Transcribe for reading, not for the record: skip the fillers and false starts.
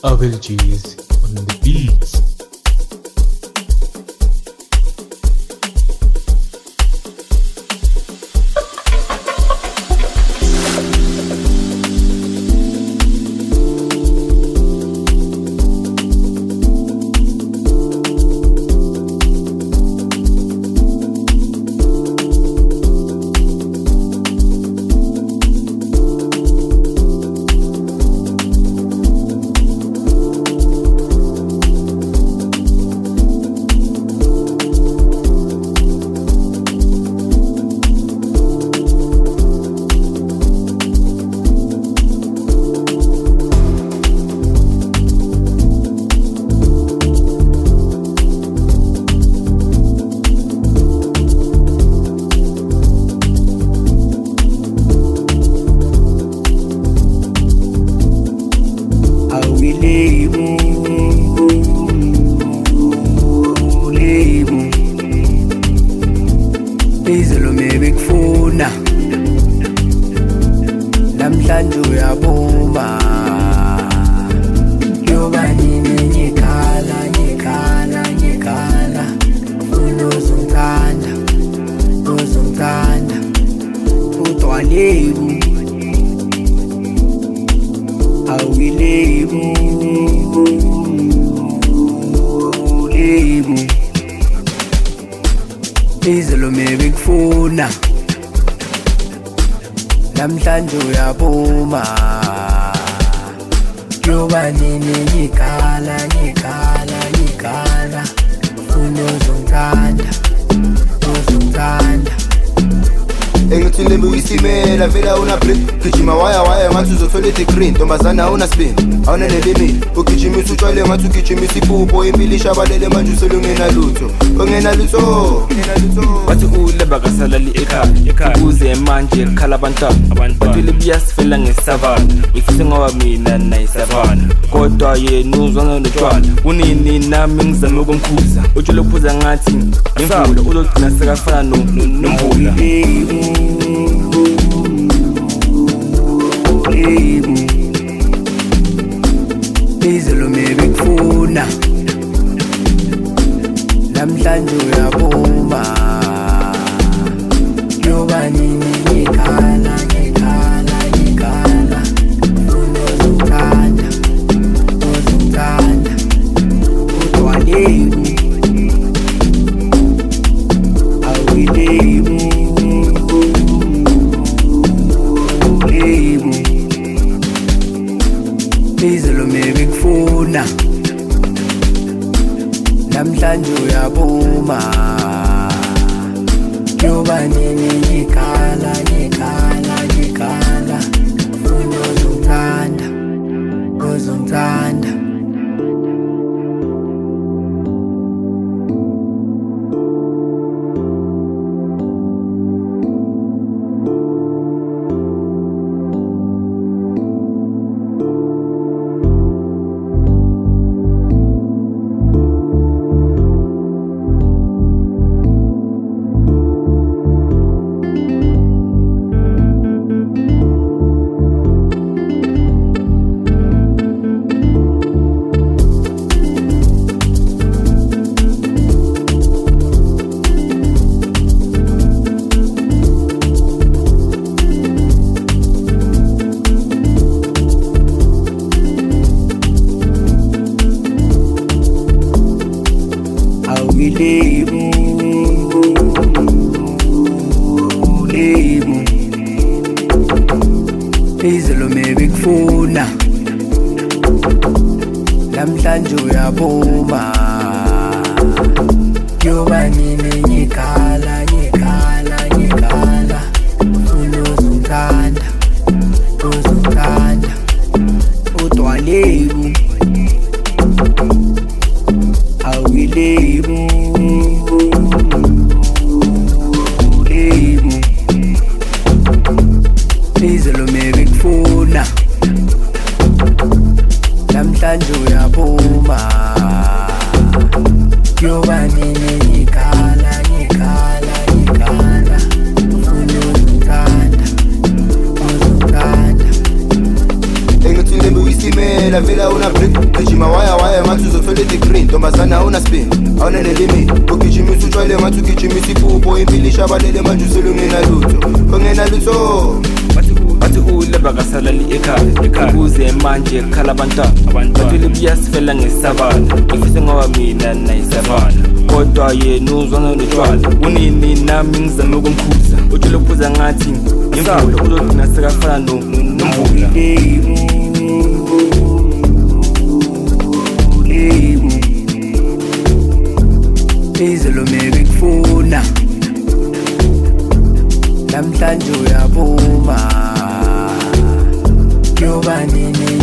Abel G's on the beats. Izolo mebekufuna namhlanje uyabuma yoba nini ngikhala uzongithanda udwalebu awilebu lebu izolo mebekufuna namhlanje uyabuma yoba nini ngikhala uzongithanda engithi lembe uyisimela vela una break gijima waya ngathi uzothola i-degree ntombazana awuna spin awuna nelimit ugijimisa utshwale ngathi ugijimisa ipupho impilo ishabalele manje uselungenalutho wathi uleba kasalali ekhaya ukuze manje khala abantwana bathi libiyasifela ngesavana ifise ngoba mina nayisavana kodwa yena uzwana notshwala unini nami ngizame ukumkhuza utshwala ukuphuza ngathi imvula uzogcina sekafana nomvula izolo mebekufuna namhlanje uyabuma yoba nini ngikhala uzongithanda udwalebu awilebu lebu izolo mebekufuna namhlanje uyabuma yoba nini ngikhala uzongithanda lebu izolo mebekufuna namhlanje uyabuma yoba nini ngikhala uzongithanda udwalebu awilebu lebu izolo mebekufuna namhlanje uyabuma yoba nini ngikhala engithi lembe uyisimela vela una break ntombazana una spin awuna nelimit ugijimisa utshwale ngathi ugijimisa iphupho impilo ishabalele manje uselungena lutho ongena lutho bathi uleba kasalali ekhaya ukuze manje khala abantwana bathwele biyasifela ngesavana ngifise ngoba mina nayisavana kodwa yena uzwana notshwala unini nami ngizame ukumkhuza utshela ukuphuza ngathi imvula uzogcina sekafana nomvula izolo mekufuna namhlanje uyabuma yoba nini